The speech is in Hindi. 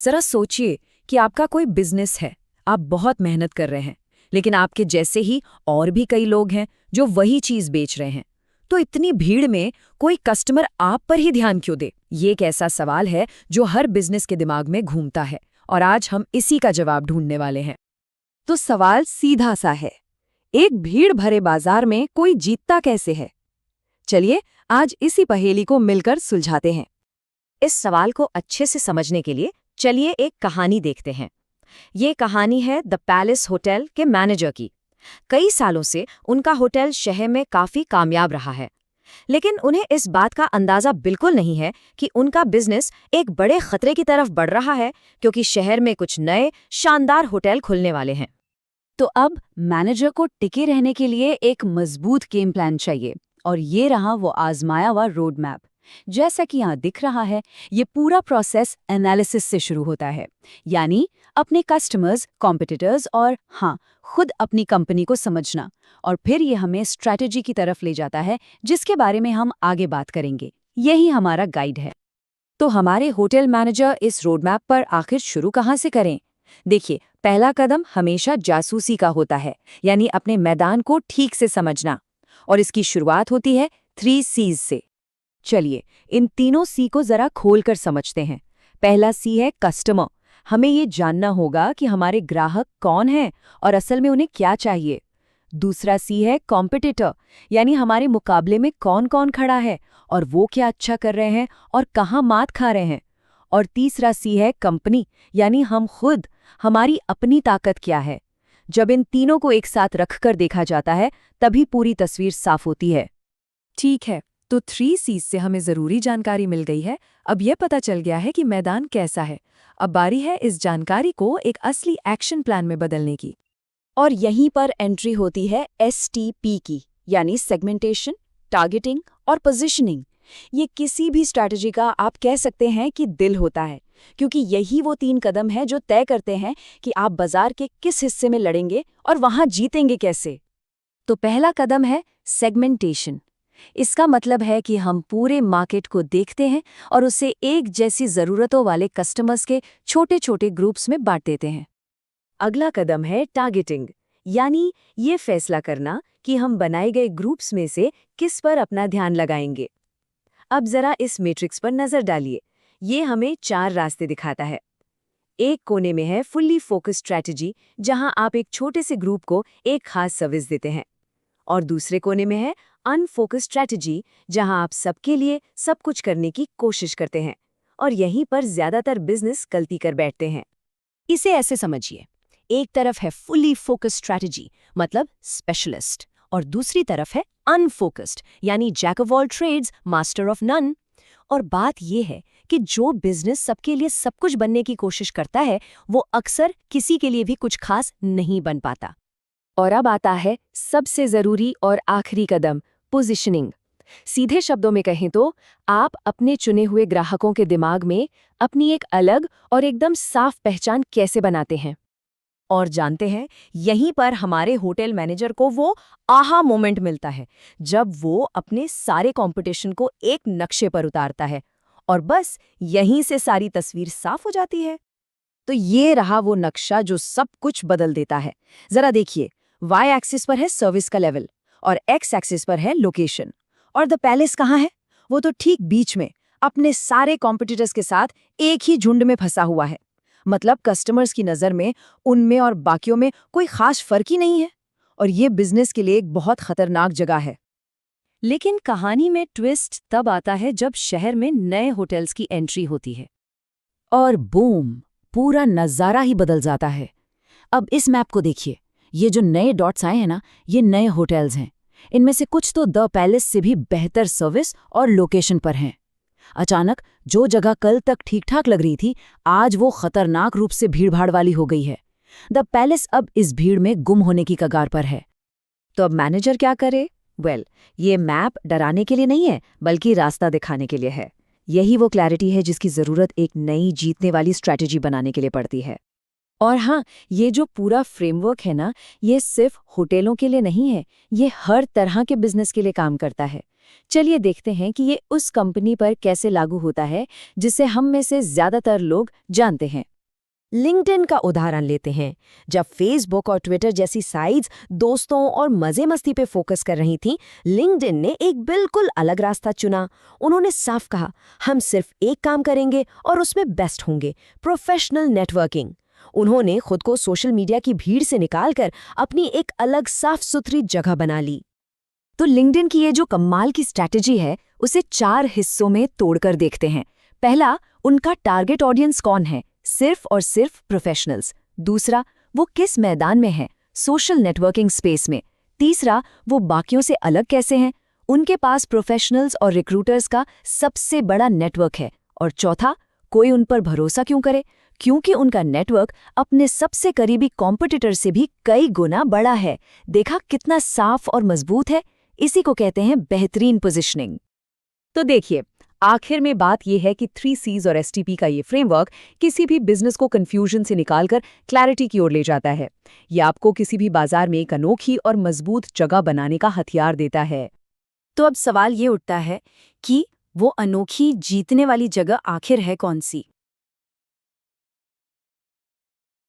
जरा सोचिए कि आपका कोई बिजनेस है, आप बहुत मेहनत कर रहे हैं, लेकिन आपके जैसे ही और भी कई लोग हैं जो वही चीज बेच रहे हैं। तो इतनी भीड़ में कोई कस्टमर आप पर ही ध्यान क्यों दे? ये एक ऐसा सवाल है जो हर बिजनेस के दिमाग में घूमता है, और आज हम इसी का जवाब ढूंढने वाले हैं। तो सवाल सीधा सा है, एक भीड़ भरे बाजार में कोई जीतता कैसे है? चलिए आज इसी पहेली को मिलकर सुलझाते हैं। इस सवाल को अच्छे से समझने के लिए चलिए एक कहानी देखते हैं। ये कहानी है द पैलेस होटल के मैनेजर की। कई सालों से उनका होटल शहर में काफी कामयाब रहा है, लेकिन उन्हें इस बात का अंदाजा बिल्कुल नहीं है कि उनका बिजनेस एक बड़े खतरे की तरफ बढ़ रहा है, क्योंकि शहर में कुछ नए शानदार होटल खुलने वाले हैं। तो अब मैनेजर को टिके रहने के लिए एक मजबूत गेम प्लान चाहिए, और ये रहा वो आजमाया हुआ रोड मैप। जैसा कि यहाँ दिख रहा है, ये पूरा प्रोसेस एनालिसिस से शुरू होता है, यानी अपने कस्टमर्स, कॉम्पिटिटर्स और खुद अपनी कंपनी को समझना। और फिर ये हमें स्ट्रैटेजी की तरफ ले जाता है, जिसके बारे में हम आगे बात करेंगे। यही हमारा गाइड है। तो हमारे होटल मैनेजर इस रोड मैप पर आखिर शुरू कहाँ से करें? देखिए, पहला कदम हमेशा जासूसी का होता है, यानी अपने मैदान को ठीक से समझना। और इसकी शुरुआत होती है 3 C's से। चलिए इन तीनों सी को जरा खोलकर समझते हैं। पहला सी है कस्टमर। हमें ये जानना होगा कि हमारे ग्राहक कौन हैं और असल में उन्हें क्या चाहिए। दूसरा सी है कॉम्पिटिटर, यानी हमारे मुकाबले में कौन कौन खड़ा है और वो क्या अच्छा कर रहे हैं और कहाँ मात खा रहे हैं। और तीसरा सी है कंपनी, यानी हम खुद, हमारी अपनी ताकत क्या है। जब इन तीनों को एक साथ रखकर देखा जाता है, तभी पूरी तस्वीर साफ होती है। ठीक है, तो 3 C's से हमें ज़रूरी जानकारी मिल गई है। अब यह पता चल गया है कि मैदान कैसा है। अब बारी है इस जानकारी को एक असली एक्शन प्लान में बदलने की। और यहीं पर एंट्री होती है STP की, यानी सेगमेंटेशन, टारगेटिंग और पोजीशनिंग। ये किसी भी स्ट्रैटेजी का आप कह सकते हैं कि दिल होता है, क्योंकि यही वो 3 कदम हैं जो तय करते हैं कि आप बाजार के किस हिस्से में लड़ेंगे और वहां जीतेंगे कैसे। तो पहला कदम है सेगमेंटेशन। इसका मतलब है कि हम पूरे मार्केट को देखते हैं और उसे एक जैसी ज़रूरतों वाले कस्टमर्स के छोटे छोटे ग्रुप्स में बांट देते हैं। अगला कदम है टारगेटिंग, यानी ये फैसला करना कि हम बनाए गए ग्रुप्स में से किस पर अपना ध्यान लगाएंगे। अब जरा इस मैट्रिक्स पर नजर डालिए। ये हमें 4 रास्ते दिखाता है। एक कोने में है फुल्ली फोकस स्ट्रैटेजी, जहां आप एक छोटे से ग्रुप को एक खास सर्विस देते हैं। और दूसरे कोने में है अनफोकस स्ट्रैटेजी, जहां आप सबके लिए सब कुछ करने की कोशिश करते हैं। और यहीं पर ज्यादातर बिजनेस गलती कर बैठते हैं। इसे ऐसे समझिए, एक तरफ है फुल्ली फोकस स्ट्रैटेजी, मतलब स्पेशलिस्ट, और दूसरी तरफ है अनफोकस्ड, यानी jack of all trades, master of none. और बात यह है कि जो बिजनेस सबके लिए सब कुछ बनने की कोशिश करता है, वो अक्सर किसी के लिए भी कुछ खास नहीं बन पाता। और अब आता है सबसे जरूरी और आखिरी कदम, पोजीशनिंग। सीधे शब्दों में कहें तो आप अपने चुने हुए ग्राहकों के दिमाग में अपनी एक अलग और एकदम साफ पहचान कैसे बनाते हैं। और जानते हैं, यहीं पर हमारे होटल मैनेजर को वो आहा मोमेंट मिलता है, जब वो अपने सारे कंपटीशन को एक नक्शे पर उतारता है, और बस यहीं से सारी तस्वीर साफ हो जाती है। तो ये रहा वो नक्शा जो सब कुछ बदल देता है। जरा देखिए, वाई एक्सिस पर है सर्विस का लेवल और एक्स एक्सिस पर है लोकेशन। और द पैलेस कहाँ है? वो तो ठीक बीच में, अपने सारे कॉम्पिटिटर्स के साथ एक ही झुंड में फंसा हुआ है। मतलब कस्टमर्स की नज़र में उनमें और बाकियों में कोई खास फर्क ही नहीं है। और ये बिजनेस के लिए एक बहुत खतरनाक जगह है। लेकिन कहानी में ट्विस्ट तब आता है जब शहर में नए होटल्स की एंट्री होती है, और बूम, पूरा नज़ारा ही बदल जाता है। अब इस मैप को देखिए, ये जो नए डॉट्स आए हैं ना, ये नए होटल्स हैं। इनमें से कुछ तो द पैलेस से भी बेहतर सर्विस और लोकेशन पर हैं। अचानक जो जगह कल तक ठीक ठाक लग रही थी, आज वो खतरनाक रूप से भीड़भाड़ वाली हो गई है। द पैलेस अब इस भीड़ में गुम होने की कगार पर है। तो अब मैनेजर क्या करे? ये मैप डराने के लिए नहीं है, बल्कि रास्ता दिखाने के लिए है। यही वो क्लैरिटी है जिसकी जरूरत एक नई जीतने वाली स्ट्रैटेजी बनाने के लिए पड़ती है। और ये जो पूरा फ्रेमवर्क है ना, ये सिर्फ होटलों के लिए नहीं है, ये हर तरह के बिजनेस के लिए काम करता है। चलिए देखते हैं कि ये उस कंपनी पर कैसे लागू होता है जिसे हम में से ज्यादातर लोग जानते हैं। लिंक्डइन का उदाहरण लेते हैं। जब फेसबुक और ट्विटर जैसी साइट्स दोस्तों और मजे मस्ती पे फोकस कर रही थीं, लिंक्डइन ने एक बिल्कुल अलग रास्ता चुना। उन्होंने साफ कहा, हम सिर्फ एक काम करेंगे और उसमें बेस्ट होंगे, प्रोफेशनल नेटवर्किंग। उन्होंने खुद को सोशल मीडिया की भीड़ से निकालकर अपनी एक अलग साफ सुथरी जगह बना ली। तो लिंक्डइन की ये जो कमाल की स्ट्रैटेजी है, उसे 4 हिस्सों में तोड़कर देखते हैं। पहला, उनका टारगेट ऑडियंस कौन है? सिर्फ और सिर्फ प्रोफेशनल्स। दूसरा, वो किस मैदान में है? सोशल नेटवर्किंग स्पेस में। तीसरा, वो बाकियों से अलग कैसे हैं? उनके पास प्रोफेशनल्स और रिक्रूटर्स का सबसे बड़ा नेटवर्क है। और चौथा, कोई उन पर भरोसा क्यों करे? क्योंकि उनका नेटवर्क अपने सबसे करीबी कॉम्पिटिटर से भी कई गुना बड़ा है। देखा कितना साफ और मजबूत है? इसी को कहते हैं बेहतरीन पोजीशनिंग। तो देखिए, आखिर में बात यह है कि 3 C's और STP का ये फ्रेमवर्क किसी भी बिजनेस को कंफ्यूजन से निकालकर क्लैरिटी की ओर ले जाता है। ये आपको किसी भी बाजार में एक अनोखी और मजबूत जगह बनाने का हथियार देता है। तो अब सवाल ये उठता है कि वो अनोखी जीतने वाली जगह आखिर है कौन सी?